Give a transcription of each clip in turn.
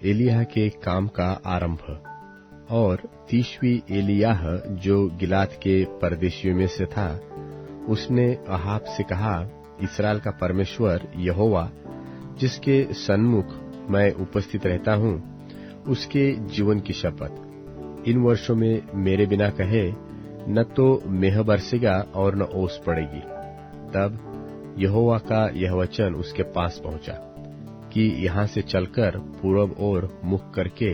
एलिय्याह के काम का आरंभ। और 30वीं एलिय्याह जो गिलाद के परदेशियों में से था, उसने अहाब से कहा, इस्राएल का परमेश्वर यहोवा जिसके सन्मुख मैं उपस्थित रहता हूँ, उसके जीवन की शपथ, इन वर्षों में मेरे बिना कहे न तो मेह बरसेगा और न ओस पड़ेगी। तब यहोवा का यह वचन उसके पास पहुंचा कि यहाँ से चलकर पूरब ओर मुख करके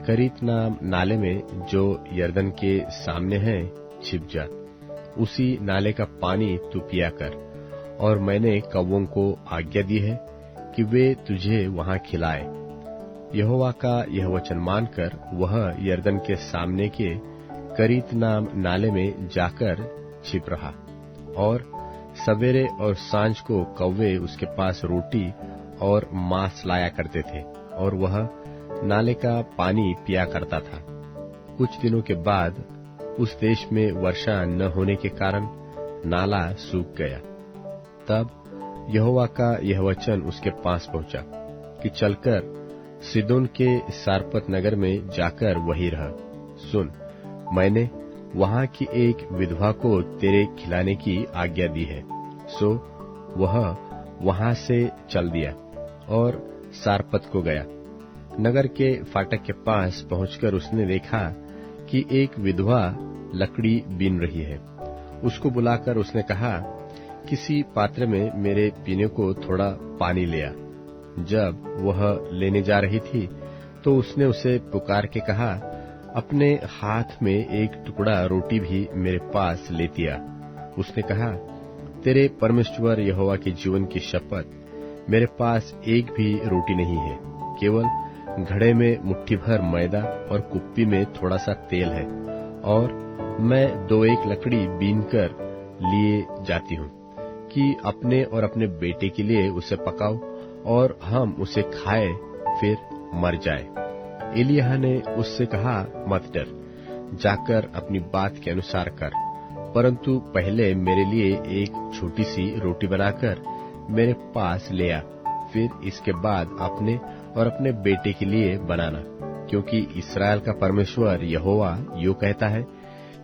करीत नाम नाले में जो यरदन के सामने है छिप जा। उसी नाले का पानी तू पिया कर, और मैंने कौवों को आज्ञा दी है कि वे तुझे वहां खिलाए। यहोवा का यह वचन मानकर वह यरदन के सामने के करीत नाम नाले में जाकर छिप रहा। और सवेरे और सांझ को कौवे उसके पास रोटी और मांस लाया करते थे, और वह नाले का पानी पिया करता था। कुछ दिनों के बाद उस देश में वर्षा न होने के कारण नाला सूख गया। तब यहोवा का यह वचन उसके पास पहुंचा कि चलकर सीदोन के सारपत नगर में जाकर वहीं रह। सुन, मैंने वहां की एक विधवा को तेरे खिलाने की आज्ञा दी है। सो वह वहां से चल दिया और सारपत को गया। नगर के फाटक के पास पहुंचकर उसने देखा कि एक विधवा लकड़ी बीन रही है। उसको बुलाकर उसने कहा, किसी पात्र में मेरे पीने को थोड़ा पानी ले आ। जब वह लेने जा रही थी तो उसने उसे पुकार के कहा, अपने हाथ में एक टुकड़ा रोटी भी मेरे पास लेती आ। उसने कहा, तेरे परमेश्वर यहोवा के जीवन की शपथ, मेरे पास एक भी रोटी नहीं है, केवल घड़े में मुट्ठी भर मैदा और कुप्पी में थोड़ा सा तेल है, और मैं 2-1 लकड़ी बीन कर लिए जाती हूँ कि अपने और अपने बेटे के लिए उसे पकाओ और हम उसे खाए फिर मर जाए। एलिय्याह ने उससे कहा, मत डर, जाकर अपनी बात के अनुसार कर, परंतु पहले मेरे लिए एक छोटी सी रोटी बनाकर मेरे पास ले आ, फिर इसके बाद अपने और अपने बेटे के लिए बनाना, क्योंकि इस्राएल का परमेश्वर यहोवा यूं कहता है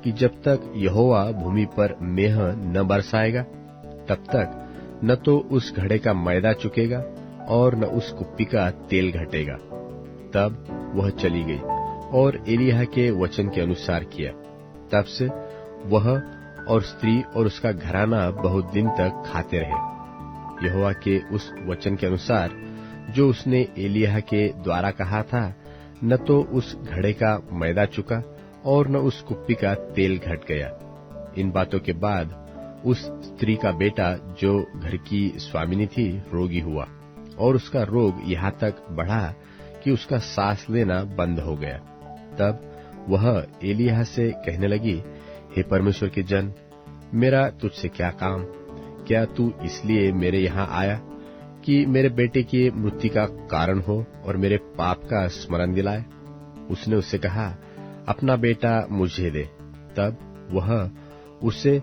कि जब तक यहोवा भूमि पर मेह न बरसाएगा, तब तक न तो उस घड़े का मैदा चुकेगा और न उस कुप्पी का तेल घटेगा। तब वह चली गई और एलिय्याह के वचन के अनुसार किया। तब से वह और स्त्री और उसका घराना बहुत दिन तक खाते रहे। यहोवा के उस वचन के अनुसार जो उसने एलिय्याह के द्वारा कहा था, न तो उस घड़े का मैदा चुका और न उस कुप्पी का तेल घट गया। इन बातों के बाद उस स्त्री का बेटा जो घर की स्वामिनी थी रोगी हुआ, और उसका रोग यहाँ तक बढ़ा कि उसका सांस लेना बंद हो गया। तब वह एलिय्याह से कहने लगी, हे परमेश्वर के जन, मेरा तुझसे क्या काम? क्या तू इसलिए मेरे यहाँ आया कि मेरे बेटे की मृत्यु का कारण हो और मेरे पाप का स्मरण दिलाए? उसने उससे कहा, अपना बेटा मुझे दे। तब वह उसे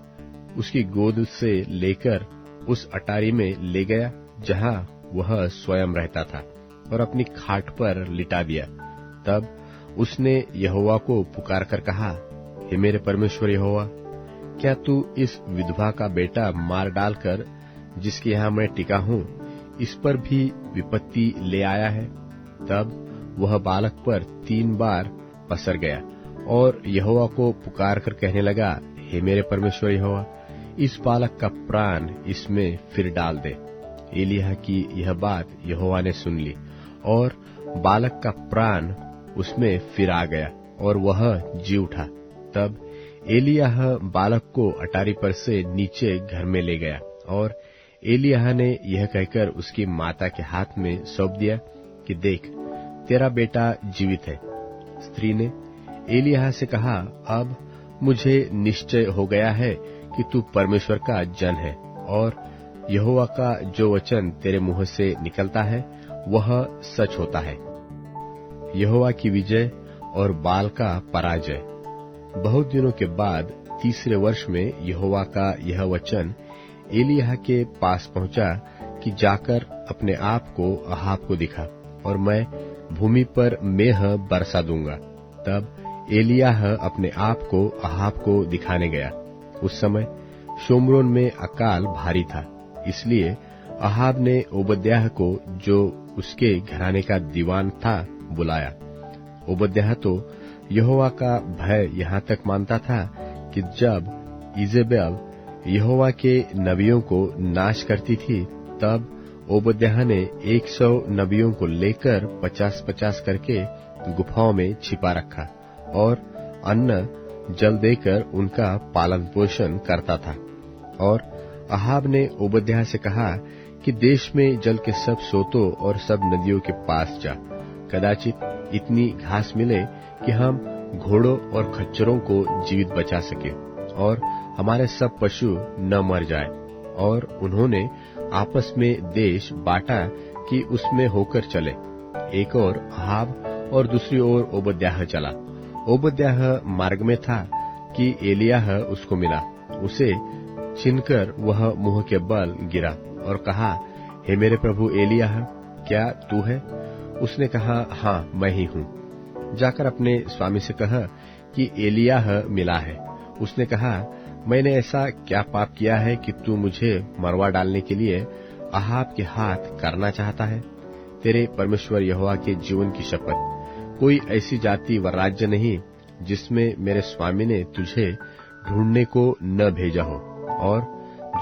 उसकी गोद से लेकर उस अटारी में ले गया जहाँ वह स्वयं रहता था, और अपनी खाट पर लिटा दिया। तब उसने यहोवा को पुकार कर कहा, हे मेरे परमेश्वर यहोवा, क्या तू इस विधवा का बेटा मार डालकर जिसके यहाँ मैं टिका हूँ, इस पर भी विपत्ति ले आया है? तब वह बालक पर 3 बार पसर गया और यहोवा को पुकार कर कहने लगा, हे मेरे परमेश्वर यहोवा, इस बालक का प्राण इसमें फिर डाल दे। एलिय्याह की यह बात यहोवा ने सुन ली, और बालक का प्राण उसमें फिर आ गया और वह जी उठा। तब एलिय्याह बालक को अटारी पर से नीचे घर में ले गया, और एलिय्याह ने यह कहकर उसकी माता के हाथ में सौंप दिया कि देख, तेरा बेटा जीवित है। स्त्री ने एलिय्याह से कहा, अब मुझे निश्चय हो गया है कि तू परमेश्वर का जन है, और यहोवा का जो वचन तेरे मुंह से निकलता है वह सच होता है। यहोवा की विजय और बाल का पराजय। बहुत दिनों के बाद 3रे वर्ष में यहोवा का यह वचन एलिय्याह के पास पहुंचा कि जाकर अपने आप को अहाब को दिखा, और मैं भूमि पर मेह बरसा दूंगा। तब एलियाह अपने आप को अहाब को दिखाने गया। उस समय शोम्रोन में अकाल भारी था, इसलिए अहाब ने ओबद्याह को, जो उसके घराने का दीवान था, बुलाया। ओबद्याह तो यहोवा का भय यहाँ तक मानता था कि जब इजेबेल यहोवा के नबियों को नाश करती थी, तब ओबद्याह ने 100 नबियों को लेकर 50-50 करके गुफाओं में छिपा रखा और अन्न जल देकर उनका पालन पोषण करता था। और अहाब ने ओबद्याह से कहा कि देश में जल के सब सोतों और सब नदियों के पास जा, कदाचित इतनी घास मिले कि हम घोड़ों और खच्चरों को जीवित बचा सके और हमारे सब पशु न मर जाए। और उन्होंने आपस में देश बांटा कि उसमें होकर चले। एक ओर अहाब और दूसरी ओर ओबद्याह चला। ओबद्याह मार्ग में था कि एलियाह उसको मिला। उसे चिन्हकर वह मुंह के बल गिरा और कहा, हे मेरे प्रभु एलियाह, क्या तू है? उसने कहा, हाँ, मैं ही हूँ। जाकर अपने स्वामी से कह कि एलियाह मिला है। उसने कहा, मैंने ऐसा क्या पाप किया है कि तू मुझे मरवा डालने के लिए अहाब के हाथ करना चाहता है? तेरे परमेश्वर यहोवा के जीवन की शपथ, कोई ऐसी जाति व राज्य नहीं जिसमें मेरे स्वामी ने तुझे ढूंढने को न भेजा हो। और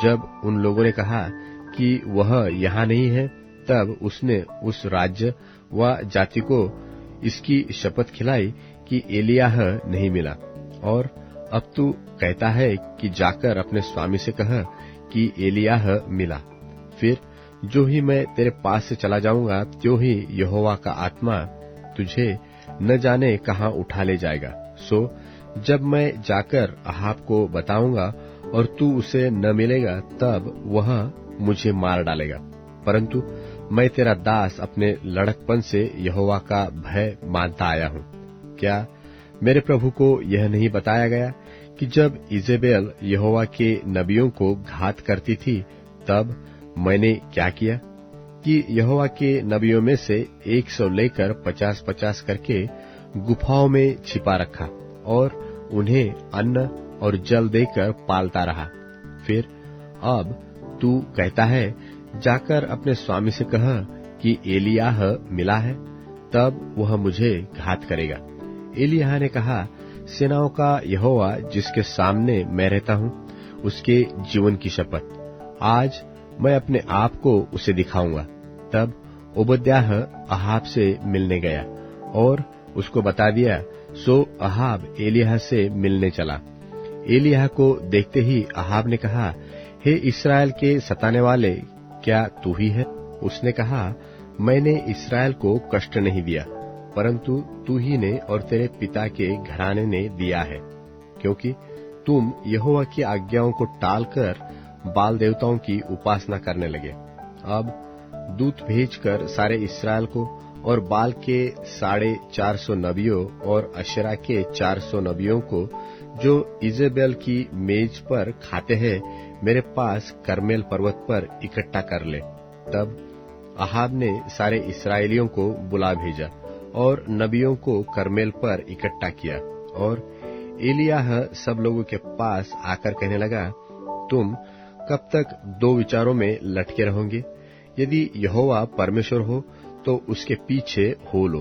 जब उन लोगों ने कहा कि वह यहाँ नहीं है, तब उसने उस राज्य व जाति को इसकी शपथ खिलाई कि एलियाह नहीं मिला। और अब तू कहता है कि जाकर अपने स्वामी से कह कि एलियाह मिला। फिर जो ही मैं तेरे पास से चला जाऊंगा, त्यों ही यहोवा का आत्मा तुझे न जाने कहाँ उठा ले जाएगा। सो जब मैं जाकर अहाब को बताऊंगा और तू उसे न मिलेगा, तब वह मुझे मार डालेगा। परंतु मैं तेरा दास अपने लड़कपन से यहोवा का भय मानता आया हूँ। क्या मेरे प्रभु को यह नहीं बताया गया कि जब इजेबेल यहोवा के नबियों को घात करती थी, तब मैंने क्या किया कि यहोवा के नबियों में से 100 लेकर 50-50 करके गुफाओं में छिपा रखा और उन्हें अन्न और जल देकर पालता रहा। फिर अब तू कहता है, जाकर अपने स्वामी से कह कि एलियाह मिला है, तब वह मुझे घात करेगा। एलियाह ने कहा, सेनाओं का यहोवा जिसके सामने मैं रहता हूँ, उसके जीवन की शपथ, आज मैं अपने आप को उसे दिखाऊंगा। तब ओबद्याह अहाब से मिलने गया और उसको बता दिया। सो अहाब एलियाह से मिलने चला। एलियाह को देखते ही अहाब ने कहा, हे इस्राएल के सताने वाले, क्या तू ही है? उसने कहा, मैंने इस्राएल को कष्ट नहीं दिया, परंतु तू ही ने और तेरे पिता के घराने ने दिया है, क्योंकि तुम यहोवा की आज्ञाओं को टालकर बाल देवताओं की उपासना करने लगे। अब दूत भेजकर सारे इस्राएल को और बाल के 450 नबियों और अशेरा के 400 नबियों को, जो इजेबेल की मेज पर खाते हैं, मेरे पास करमेल पर्वत पर इकट्ठा कर ले। तब अहाब ने सारे इस्राएलियों को बुला भेजा और नबियों को करमेल पर इकट्ठा किया। और एलियाह सब लोगों के पास आकर कहने लगा, तुम कब तक दो विचारों में लटके रहोगे? यदि यहोवा परमेश्वर हो तो उसके पीछे हो लो,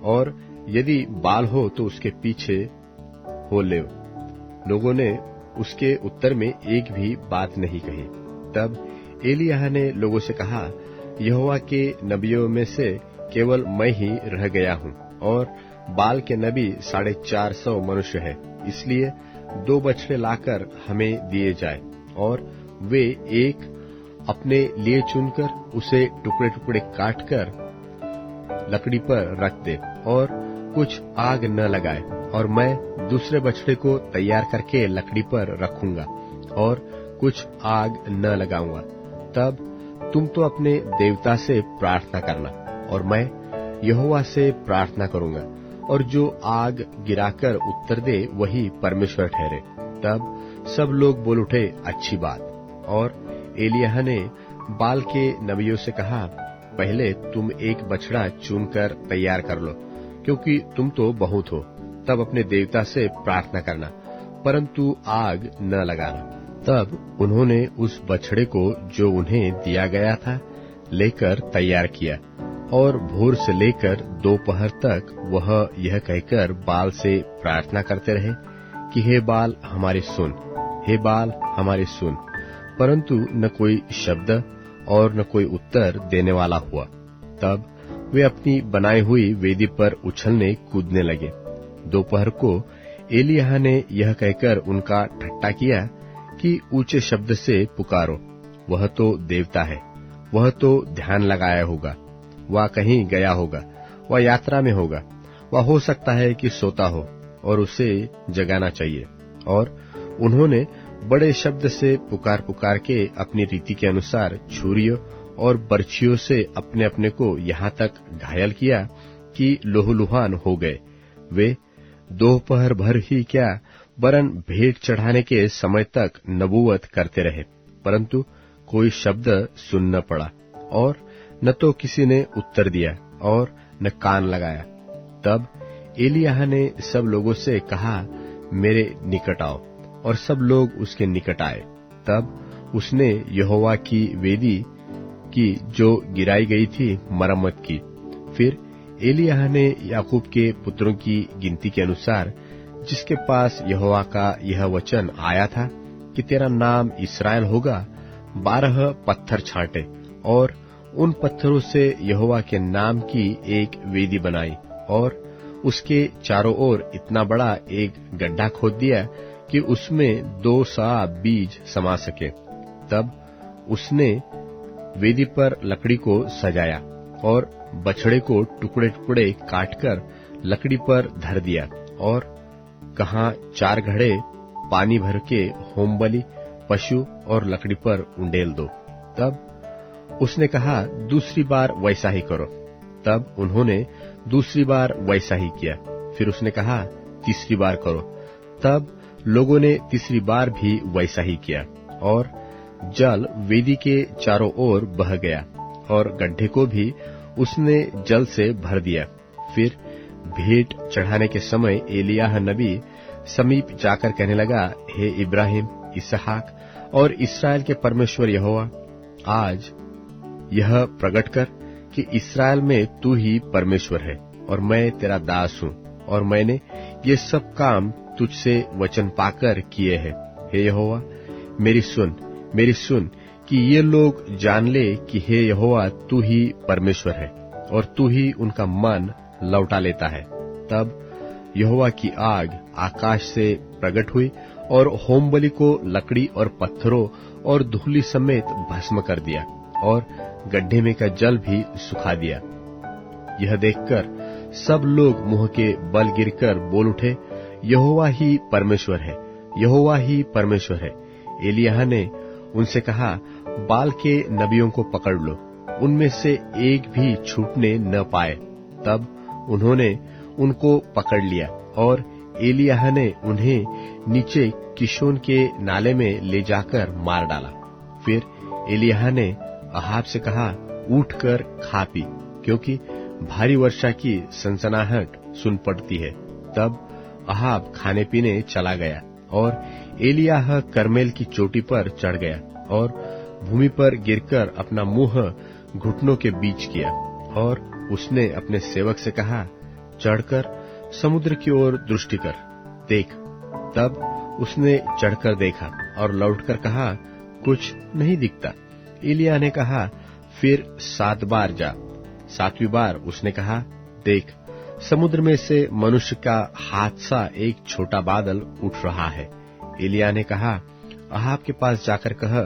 और यदि बाल हो तो उसके पीछे हो ले। लोगों ने उसके उत्तर में एक भी बात नहीं कही। तब एलियाह ने लोगों से कहा, यहोवा के नबियों में से केवल मैं ही रह गया हूँ और बाल के नबी 450 मनुष्य है, इसलिए 2 बछड़े लाकर हमें दिए जाए और वे एक अपने लिए चुनकर उसे टुकड़े टुकड़े काटकर लकड़ी पर रख दे और कुछ आग न लगाए, और मैं दूसरे बछड़े को तैयार करके लकड़ी पर रखूंगा और कुछ आग न लगाऊंगा। तब तुम तो अपने देवता से प्रार्थना करना और मैं यहोवा से प्रार्थना करूंगा, और जो आग गिराकर उत्तर दे वही परमेश्वर ठहरे। तब सब लोग बोल उठे, अच्छी बात। और एलियाह ने बाल के नबियों से कहा, पहले तुम एक बछड़ा चुनकर तैयार कर लो, क्योंकि तुम तो बहुत हो। तब अपने देवता से प्रार्थना करना, परंतु आग न लगाना। तब उन्होंने उस बछड़े को जो उन्हें दिया गया था लेकर तैयार किया, और भोर से लेकर दोपहर तक वह यह कहकर बाल से प्रार्थना करते रहे कि हे बाल हमारे सुन, हे बाल हमारे सुन। परंतु न कोई शब्द और न कोई उत्तर देने वाला हुआ। तब वे अपनी बनाई हुई वेदी पर उछलने कूदने लगे। दोपहर को एलिय्याह ने यह कहकर उनका ठट्ठा किया कि ऊंचे शब्द से पुकारो, वह तो देवता है, वह तो ध्यान लगाया होगा, वह कहीं गया होगा, वह यात्रा में होगा, वह हो सकता है कि सोता हो और उसे जगाना चाहिए। और उन्होंने बड़े शब्द से पुकार पुकार के अपनी रीति के अनुसार छुरियों और बर्छियों से अपने अपने को यहाँ तक घायल किया कि लोहलुहान हो गए। वे दोपहर भर ही क्या, वरन भेंट चढ़ाने के समय तक नबूवत करते रहे, परंतु कोई शब्द सुन न पड़ा, और न तो किसी ने उत्तर दिया और न कान लगाया। तब एलिय्याह ने सब लोगों से कहा, मेरे निकट आओ, और सब लोग उसके निकट आए। तब उसने यहोवा की वेदी की जो गिराई गई थी मरम्मत की। फिर एलिय्याह ने याकूब के पुत्रों की गिनती के अनुसार, जिसके पास यहोवा का यह वचन आया था कि तेरा नाम इस्राएल होगा, 12 पत्थर छांटे, और उन पत्थरों से यहोवा के नाम की एक वेदी बनाई, और उसके चारों ओर इतना बड़ा एक गड्ढा खोद दिया कि उसमें 2 सआ बीज समा सके। तब उसने वेदी पर लकड़ी को सजाया और बछड़े को टुकड़े टुकड़े काटकर लकड़ी पर धर दिया, और कहा 4 घड़े पानी भर के होमबलि, पशु और लकड़ी पर उंडेल दो। तब उसने कहा, दूसरी बार वैसा ही करो। तब उन्होंने दूसरी बार वैसा ही किया। फिर उसने कहा, तीसरी बार करो। तब लोगों ने तीसरी बार भी वैसा ही किया, और जल वेदी के चारों ओर बह गया, और गड्ढे को भी उसने जल से भर दिया। फिर भेंट चढ़ाने के समय एलिय्याह नबी समीप जाकर कहने लगा, हे इब्राहिम, इसहाक और इस्राएल के परमेश्वर यहोवा, आज यह प्रकट कर कि इस्राएल में तू ही परमेश्वर है, और मैं तेरा दास हूँ, और मैंने ये सब काम तुझसे वचन पाकर किए हैं। हे यहोवा, मेरी सुन, कि ये लोग जान ले कि हे यहोवा तू ही परमेश्वर है, और तू ही उनका मन लौटा लेता है। तब यहोवा की आग आकाश से प्रकट हुई और होमबलि को लकड़ी और पत्थरों और धूलि समेत भस्म कर दिया, और गड्ढे में का जल भी सुखा दिया। यह देखकर सब लोग मुंह के बल गिरकर बोल उठे, यहोवा ही परमेश्वर है, यहोवा ही परमेश्वर है। एलिय्याह ने उनसे कहा, बाल के नबियों को पकड़ लो, उनमें से एक भी छूटने न पाए। तब उन्होंने उनको पकड़ लिया, और एलिय्याह ने उन्हें नीचे किशोन के नाले में ले जाकर मार डाला। फिर एलिय्याह ने अहाब से कहा, उठकर खा पी, क्योंकि भारी वर्षा की सनसनाहट सुन पड़ती है। तब अहाब खाने पीने चला गया, और एलिय्याह कर्मेल की चोटी पर चढ़ गया, और भूमि पर गिरकर अपना मुंह घुटनों के बीच किया, और उसने अपने सेवक से कहा, चढ़कर समुद्र की ओर दृष्टि कर देख। तब उसने चढ़कर देखा और लौटकर कहा, कुछ नहीं दिखता। एलिय्याह ने कहा, फिर 7 बार जा। 7वीं बार उसने कहा, देख, समुद्र में से मनुष्य का हाथ सा एक छोटा बादल उठ रहा है। एलिय्याह ने कहा, अहाब के पास जाकर कह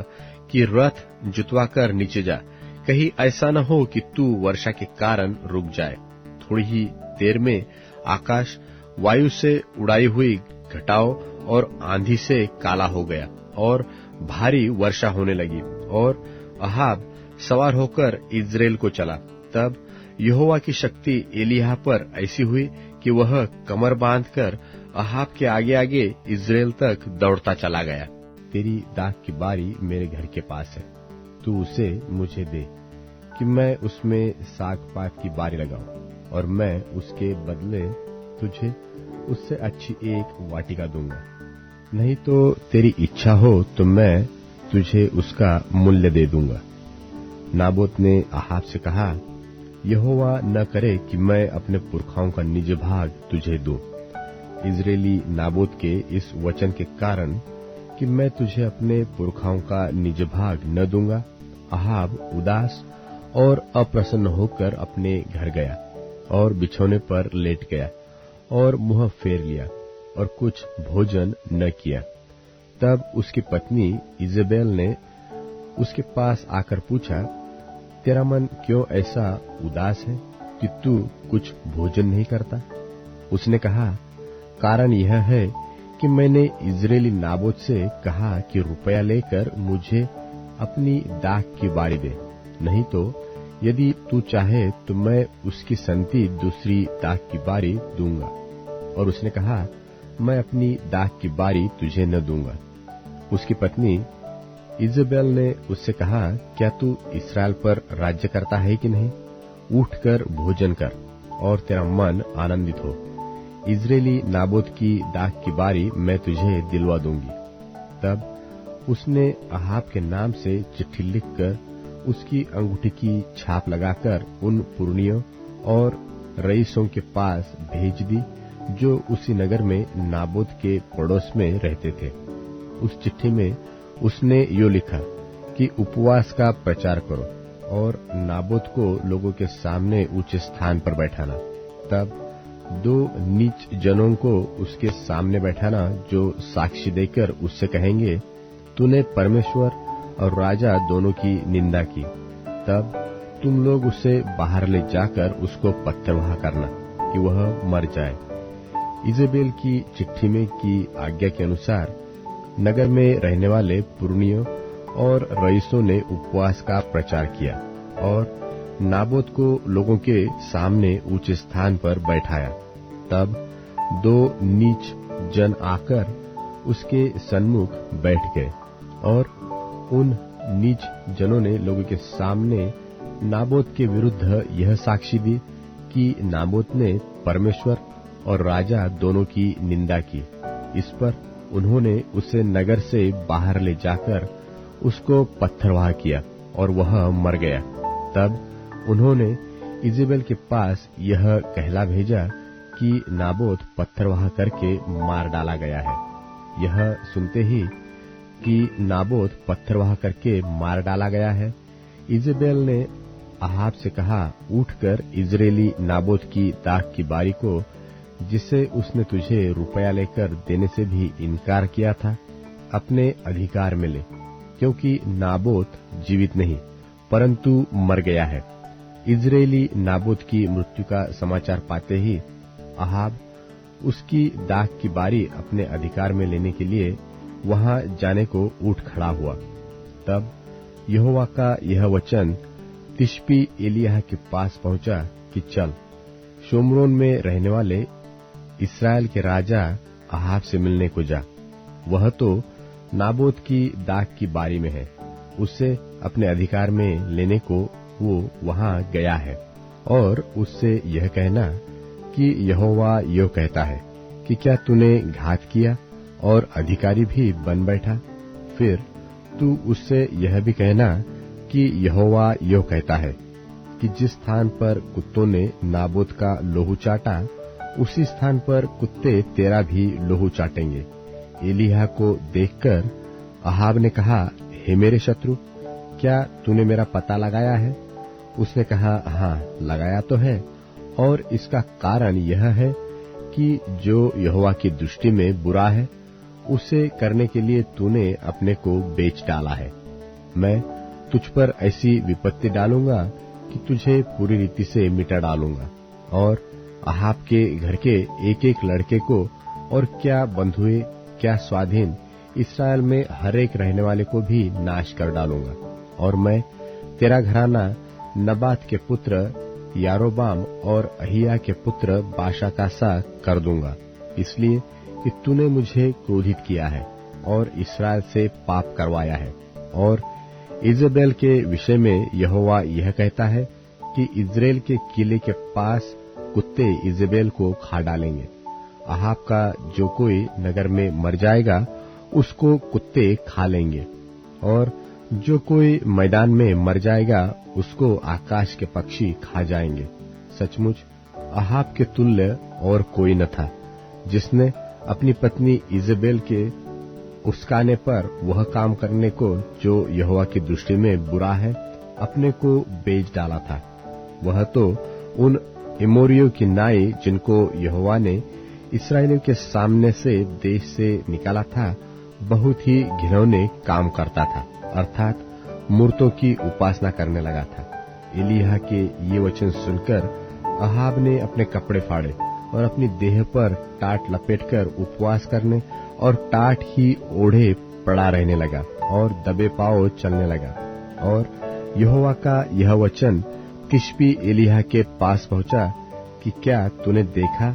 कि रथ जुतवा कर नीचे जा, कहीं ऐसा न हो कि तू वर्षा के कारण रुक जाए। थोड़ी ही देर में आकाश वायु से उड़ाई हुई घटाओं और आंधी से काला हो गया, और भारी वर्षा होने लगी, और अहाब सवार होकर इज्रेल को चला। तब यहोवा की शक्ति एलिय्याह पर ऐसी हुई कि वह कमर बांधकर अहाब के आगे आगे इज्रेल तक दौड़ता चला गया। तेरी दाख की बारी मेरे घर के पास है, तू उसे मुझे दे, कि मैं उसमें साग पात की बारी लगाऊं और मैं उसके बदले तुझे उससे अच्छी एक वाटिका दूंगा। नहीं तो तेरी इच्छा हो तो मैं तुझे उसका मूल्य दे दूंगा। नाबोत ने अहाब से कहा, यहोवा न करे कि मैं अपने पुरखाओं का निज भाग तुझे दूं। इजरायली नाबोत के इस वचन के कारण कि मैं तुझे अपने पुरखाओं का निज भाग न दूंगा, अहाब उदास और अप्रसन्न होकर अपने घर गया और बिछौने पर लेट गया और मुंह फेर लिया और कुछ भोजन न किया। तब उसकी पत्नी इजेबेल ने उसके पास आकर पूछा, तेरा मन क्यों ऐसा उदास है कि तू कुछ भोजन नहीं करता? उसने कहा, कारण यह है कि मैंने इजरायली नाबोत से कहा कि रुपया लेकर मुझे अपनी दाख की बारी दे, नहीं तो यदि तू चाहे तो मैं उसकी संति दूसरी दाख की बारी दूंगा। और उसने कहा, मैं अपनी दाख की बारी तुझे न दूंगा। उसकी पत्नी इजेबेल ने उससे कहा, क्या तू इस्राएल पर राज्य करता है कि नहीं? उठकर भोजन कर और तेरा मन आनंदित हो। इजरायली नाबोत की दाख की बारी मैं तुझे दिलवा दूंगी। तब उसने अहाब के नाम से चिट्ठी लिखकर उसकी अंगूठी की छाप लगाकर उन पुरनियों और रईसों के पास भेज दी जो उसी नगर में नाबोत के पड़ोस में रहते थे। उस चिट्ठी में उसने यो लिखा कि उपवास का प्रचार करो और नाबोत को लोगों के सामने ऊंचे स्थान पर बैठाना। तब 2 नीच जनों को उसके सामने बैठाना जो साक्षी देकर उससे कहेंगे, तूने परमेश्वर और राजा दोनों की निंदा की। तब तुम लोग उसे बाहर ले जाकर उसको पत्थरवाह करना कि वह मर जाए। इजेबेल की चिट्ठी में की आज्ञा के अनुसार नगर में रहने वाले पुरनियों और रईसों ने उपवास का प्रचार किया और नाबोत को लोगों के सामने ऊंचे स्थान पर बैठाया। तब 2 नीच जन आकर उसके सन्मुख बैठ गए और उन नीच जनों ने लोगों के सामने नाबोत के विरुद्ध यह साक्षी दी कि नाबोत ने परमेश्वर और राजा दोनों की निंदा की। इस पर उन्होंने उसे नगर से बाहर ले जाकर उसको पत्थरवाह किया और वह मर गया। तब उन्होंने इजेबेल के पास यह कहला भेजा कि नाबोत पत्थरवाह करके मार डाला गया है। यह सुनते ही कि नाबोत पत्थरवाह करके मार डाला गया है, इजेबेल ने अहाब से कहा, उठकर इजरायली नाबोत की दाख की बारी को, जिसे उसने तुझे रुपया लेकर देने से भी इनकार किया था, अपने अधिकार में ले, क्योंकि नाबोत जीवित नहीं परंतु मर गया है। इजरायली नाबोत की मृत्यु का समाचार पाते ही अहाब उसकी दाख की बारी अपने अधिकार में लेने के लिए वहां जाने को उठ खड़ा हुआ। तब यहोवा का यह वचन तिशबी एलिय्याह के पास पहुंचा कि चल, शोम्रोन में रहने वाले इस्राएल के राजा अहाब से मिलने को जा। वह तो नाबोत की दाख की बारी में है, उसे अपने अधिकार में लेने को वो वहां गया है। और उससे यह कहना कि यहोवा यो कहता है कि क्या तूने घात किया और अधिकारी भी बन बैठा? फिर तू उससे यह भी कहना कि यहोवा यो कहता है कि जिस स्थान पर कुत्तों ने नाबोत का लोहू चाटा, उसी स्थान पर कुत्ते तेरा भी लोहू चाटेंगे। एलिय्याह को देखकर अहाब ने कहा, हे मेरे शत्रु, क्या तूने मेरा पता लगाया है? उसने कहा, हाँ, लगाया तो है, और इसका कारण यह है कि जो यहोवा की दृष्टि में बुरा है, उसे करने के लिए तूने अपने को बेच डाला है। मैं तुझ पर ऐसी विपत्ति डालूंगा कि तुझे पूरी रीति से मिटा डालूंगा, और अहाब के घर के एक एक लड़के को, और क्या बंधुए क्या स्वाधीन, इस्राएल में हर एक रहने वाले को भी नाश कर डालूंगा। और मैं तेरा घराना नबात के पुत्र यारोबाम और अहिया के पुत्र बाशा का सा कर दूंगा, इसलिए कि तूने मुझे क्रोधित किया है और इस्राएल से पाप करवाया है। और इजेबेल के विषय में यहोवा यह कहता है कि इज़राइल के किले के पास कुत्ते इजेबेल को खा डालेंगे। अहाब का जो कोई नगर में मर जाएगा उसको कुत्ते खा लेंगे, और जो कोई मैदान में मर जाएगा उसको आकाश के पक्षी खा जाएंगे। सचमुच अहाब के तुल्य और कोई न था, जिसने अपनी पत्नी इजेबेल के उस्काने पर वह काम करने को जो यहोवा की दृष्टि में बुरा है अपने को बेच डाला था। वह तो उन एमोरियों की नाई जिनको यहोवा ने इस्राएलियों के सामने से देश से निकाला था बहुत ही घिनौने काम करता था, अर्थात मूर्तों की उपासना करने लगा था। एलिय्याह के ये वचन सुनकर अहाब ने अपने कपड़े फाड़े और अपनी देह पर टाट लपेटकर उपवास करने और टाट ही ओढ़े पड़ा रहने लगा और दबे पांव चलने लगा। और यहोवा का यह वचन तिशबी एलिय्याह के पास पहुंचा कि क्या तूने देखा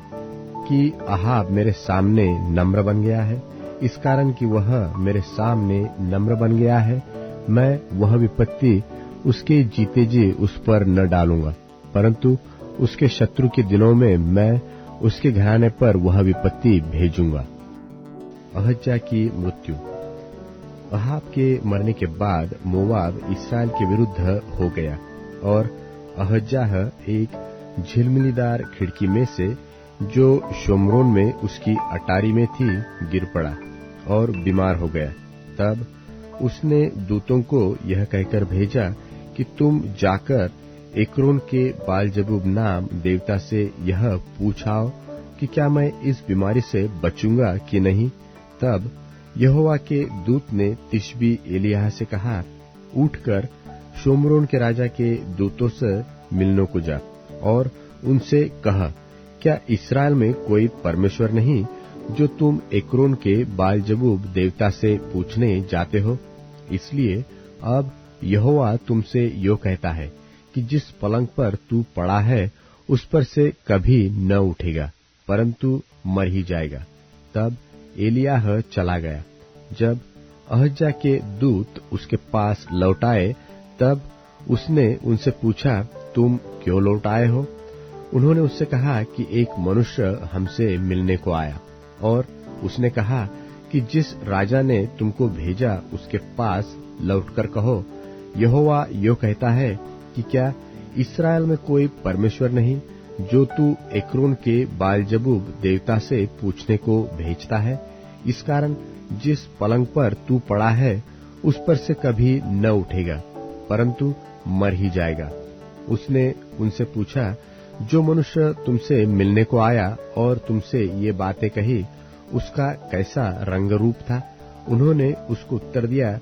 कि अहाब मेरे सामने नम्र बन गया है? इस कारण कि वह मेरे सामने नम्र बन गया है, मैं वह विपत्ति उसके जीते जी उस पर न डालूंगा, परंतु उसके शत्रु के दिनों में मैं उसके घराने पर वह विपत्ति भेजूंगा। अहज्या की मृत्यु। अहाब के मरने के बाद मोवाब इसराइल के विरुद्ध हो गया, और अहज्याह एक झिलमिलीदार खिड़की में से जो शोम्रोन में उसकी अटारी में थी गिर पड़ा और बीमार हो गया। तब उसने दूतों को यह कहकर भेजा कि तुम जाकर एक्रोन के बालजबूब नाम देवता से यह पूछाओ कि क्या मैं इस बीमारी से बचूंगा कि नहीं। तब यहोवा के दूत ने तिशबी एलिय्याह से कहा, उठकर शोम्रोन के राजा के दूतों से मिलने को जा और उनसे कह, क्या इस्राएल में कोई परमेश्वर नहीं जो तुम एक्रोन के बालजबूब देवता से पूछने जाते हो? इसलिए अब यहोवा तुमसे यो कहता है कि जिस पलंग पर तू पड़ा है उस पर से कभी न उठेगा, परंतु मर ही जाएगा। तब एलिय्याह चला गया। जब अहज्या के दूत उसके पास लौट आए तब उसने उनसे पूछा, तुम क्यों लौट आए हो? उन्होंने उससे कहा कि एक मनुष्य हमसे मिलने को आया, और उसने कहा कि जिस राजा ने तुमको भेजा उसके पास लौटकर कहो, यहोवा यो कहता है कि क्या इस्राएल में कोई परमेश्वर नहीं जो तू एक्रोन के बालजबूब देवता से पूछने को भेजता है? इस कारण जिस पलंग पर तू पड़ा है उस पर से कभी न उठेगा, परंतु मर ही जाएगा। उसने उनसे पूछा, जो मनुष्य तुमसे मिलने को आया और तुमसे ये बातें कही उसका कैसा रंग रूप था? उन्होंने उसको उत्तर दिया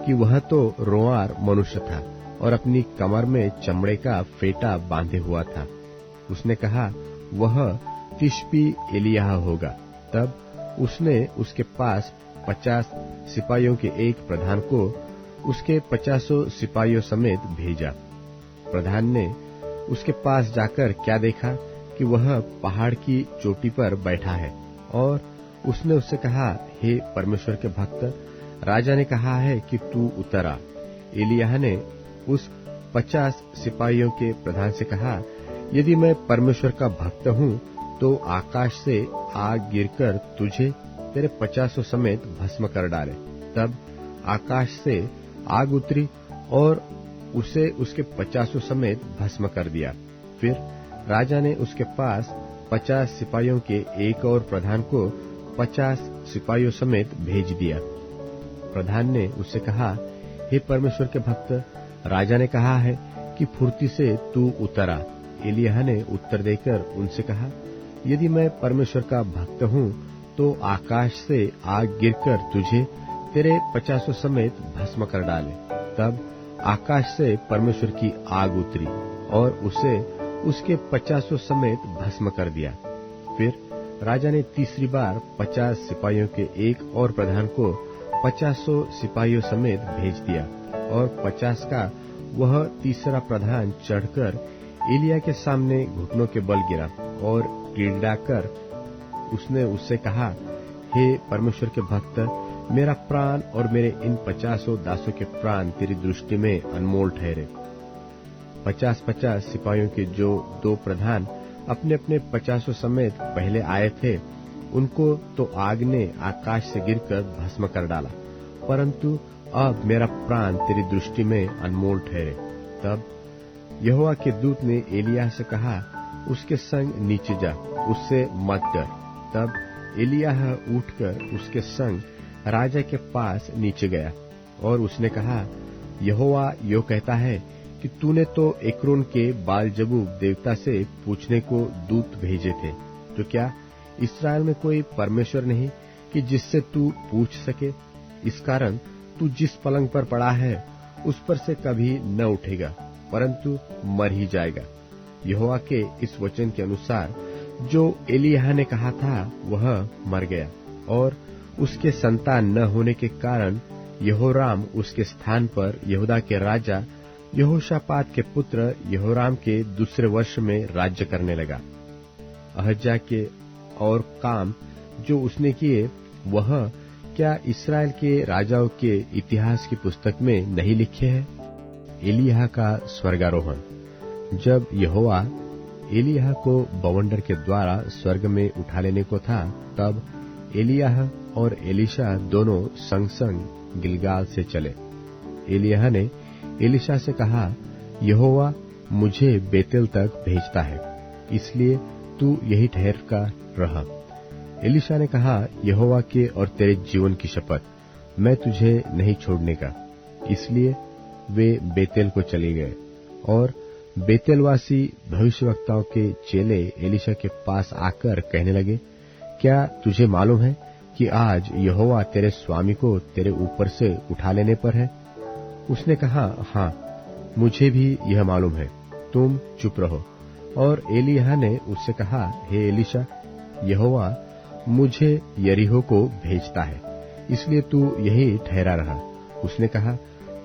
कि वह तो रोंआर मनुष्य था और अपनी कमर में चमड़े का फेटा बांधे हुआ था। उसने कहा, वह तिशबी एलिय्याह होगा। तब उसने उसके पास 50 सिपाहियों के एक प्रधान को उसके 50 सिपाहियों समेत भेजा। प्रधान ने उसके पास जाकर क्या देखा कि वह पहाड़ की चोटी पर बैठा है, और उसने उससे कहा, हे परमेश्वर के भक्त, राजा ने कहा है कि तू उतर आ। एलिय्याह ने उस 50 सिपाहियों के प्रधान से कहा, यदि मैं परमेश्वर का भक्त हूँ तो आकाश से आग गिरकर तुझे तेरे 50 समेत भस्म कर डाले। तब आकाश से आग उतरी और उसे उसके 50 समेत भस्म कर दिया। फिर राजा ने उसके पास 50 सिपाहियों के एक और प्रधान को 50 सिपाहियों समेत भेज दिया। प्रधान ने उससे कहा, हे परमेश्वर के भक्त, राजा ने कहा है कि फुर्ती से तू उतर आ। एलिय्याह ने उत्तर देकर उनसे कहा, यदि मैं परमेश्वर का भक्त हूँ तो आकाश से आग गिरकर तुझे तेरे 50 समेत भस्म कर डाले। तब आकाश से परमेश्वर की आग उतरी और उसे उसके 50 समेत भस्म कर दिया। फिर राजा ने तीसरी बार 50 सिपाहियों के एक और प्रधान को 50 सिपाहियों समेत भेज दिया, और 50 का वह तीसरा प्रधान चढ़कर एलिय्याह के सामने घुटनों के बल गिरा और गिड़गिड़ाकर उसने उससे कहा, हे परमेश्वर के भक्त, मेरा प्राण और मेरे इन 50 दासों के प्राण तेरी दृष्टि में अनमोल ठहरे। 50 सिपाहियों के जो 2 प्रधान अपने अपने 50 समेत पहले आए थे, उनको तो आग ने आकाश से गिरकर भस्म कर डाला, परंतु अब मेरा प्राण तेरी दृष्टि में अनमोल ठहरे। तब यहोवा के दूत ने एलिय्याह से कहा, उसके संग नीचे जा, उससे मत डर। तब एलिय्याह उठकर उसके संग राजा के पास नीचे गया और उसने कहा, यहोवा यो कहता है कि तूने तो एक्रोन के बालजबूब देवता से पूछने को दूत भेजे थे, तो क्या इस्राएल में कोई परमेश्वर नहीं कि जिससे तू पूछ सके? इस कारण तू जिस पलंग पर पड़ा है उस पर से कभी न उठेगा, परंतु मर ही जाएगा। यहोवा के इस वचन के अनुसार जो एलिय्याह ने कहा था वह मर गया, और उसके संतान न होने के कारण यहोराम उसके स्थान पर यहूदा के राजा यहोशापात के पुत्र यहोराम के दूसरे वर्ष में राज्य करने लगा। अहज्या के और काम जो उसने किए, वह क्या इस्राएल के राजाओं के इतिहास की पुस्तक में नहीं लिखे हैं? एलिय्याह का स्वर्गारोहण। जब यहोवा एलिय्याह को बवंडर के द्वारा स्वर्ग में उठा लेने को था, तब एलिय्याह और एलीशा दोनों संग संग गिलगाल से चले। एलिय्याह ने एलीशा से कहा, यहोवा मुझे बेतेल तक भेजता है, इसलिए तू यही ठहर कर रह। एलीशा ने कहा, यहोवा के और तेरे जीवन की शपथ, मैं तुझे नहीं छोड़ने का। इसलिए वे बेतेल को चले गए, और बेतेलवासी भविष्यवक्ताओं के चेले एलीशा के पास आकर कहने लगे, क्या तुझे मालूम है कि आज यहोवा तेरे स्वामी को तेरे ऊपर से उठा लेने पर है? उसने कहा, हाँ, मुझे भी यह मालूम है, तुम चुप रहो। और एलिय्याह ने उससे कहा, हे एलीशा, यहोवा मुझे यरीहो को भेजता है, इसलिए तू यही ठहरा रहा। उसने कहा,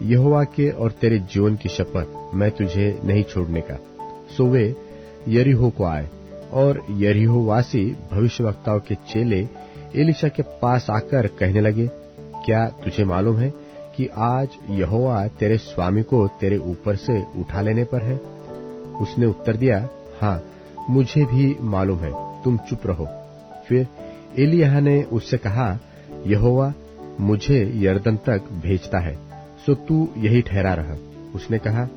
यहोवा के और तेरे जीवन की शपथ, मैं तुझे नहीं छोड़ने का। सो वे यरीहो को आए, और यरीहोवासी भविष्यवक्ताओं के चेले एलीशा के पास आकर कहने लगे, क्या तुझे मालूम है कि आज यहोवा तेरे स्वामी को तेरे ऊपर से उठा लेने पर है? उसने उत्तर दिया, हाँ, मुझे भी मालूम है, तुम चुप रहो। फिर एलिय्याह ने उससे कहा, यहोवा मुझे यरदन तक भेजता है, सो तू यही ठहरा रह। उसने कहा,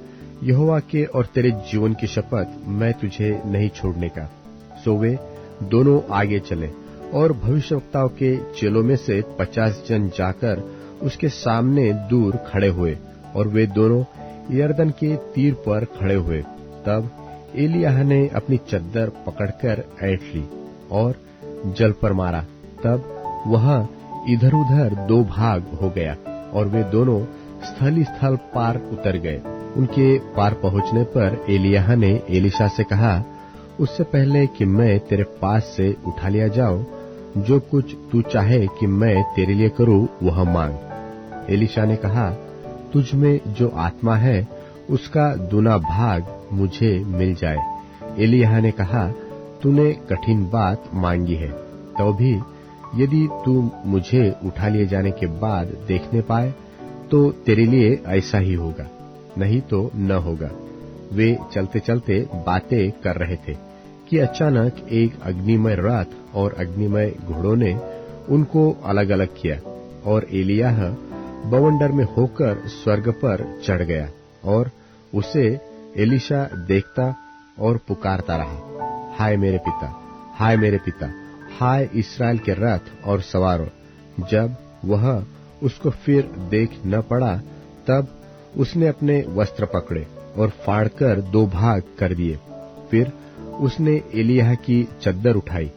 यहोवा के और तेरे जीवन की शपथ, मैं तुझे नहीं छोड़ने का। सो वे दोनों आगे चले, और भविष्यवक्ताओं के चेलों में से 50 जन जाकर उसके सामने दूर खड़े हुए, और वे दोनों यरदन के तीर पर खड़े हुए। तब एलिय्याह ने अपनी चद्दर पकड़कर ऐंठ ली और जल पर मारा। तब वह इधर उधर 2 भाग हो गया, और वे दोनों स्थल ही स्थल पार उतर गए। उनके पार पहुंचने पर एलिय्याह ने एलीशा से कहा, उससे पहले कि मैं तेरे पास से उठा लिया जाऊं, जो कुछ तू चाहे कि मैं तेरे लिए करूं, वह मांग। एलीशा ने कहा, तुझ में जो आत्मा है उसका दूना भाग मुझे मिल जाए। एलिय्याह ने कहा, तूने कठिन बात मांगी है, तो भी यदि तू मुझे उठा लिए जाने के बाद देखने पाए तो तेरे लिए ऐसा ही होगा, नहीं तो न होगा। वे चलते चलते बातें कर रहे थे कि अचानक एक अग्निमय रथ और अग्निमय घोड़ों ने उनको अलग अलग किया, और एलिय्याह बवंडर में होकर स्वर्ग पर चढ़ गया, और उसे एलीशा देखता और पुकारता रहा, हाय मेरे पिता, हाय मेरे पिता, हाय इस्राएल के रथ और सवारों। जब वह उसको फिर देख न पड़ा, तब उसने अपने वस्त्र पकड़े और फाड़कर 2 भाग कर दिए। फिर उसने एलिय्याह की चद्दर उठाई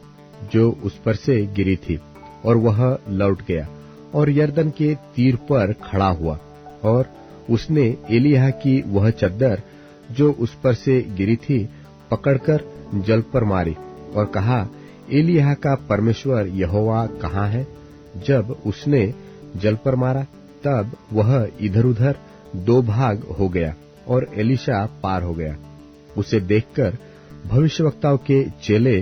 जो उस पर से गिरी थी, और वह लौट गया और यरदन के तीर पर खड़ा हुआ, और उसने एलिय्याह की वह चद्दर जो उस पर से गिरी थी पकड़कर जल पर मारी, और कहा, एलिय्याह का परमेश्वर यहोवा कहाँ है? जब उसने जल पर मारा, तब वह इधर उधर 2 भाग हो गया, और एलीशा पार हो गया। उसे देखकर भविष्यवक्ताओं के चेले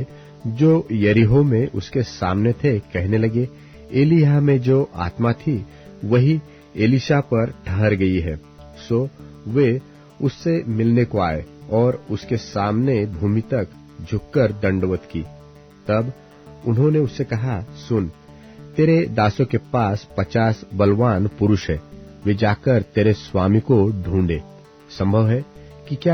जो यरीहो में उसके सामने थे कहने लगे, एलिय्याह में जो आत्मा थी वही एलीशा पर ठहर गई है। सो वे उससे मिलने को आए और उसके सामने भूमि तक झुककर दंडवत की। तब उन्होंने उससे कहा, सुन, तेरे दासों के पास 50 बलवान पुरुष है, वे जाकर तेरे स्वामी को ढूंढे। संभव है कि क्या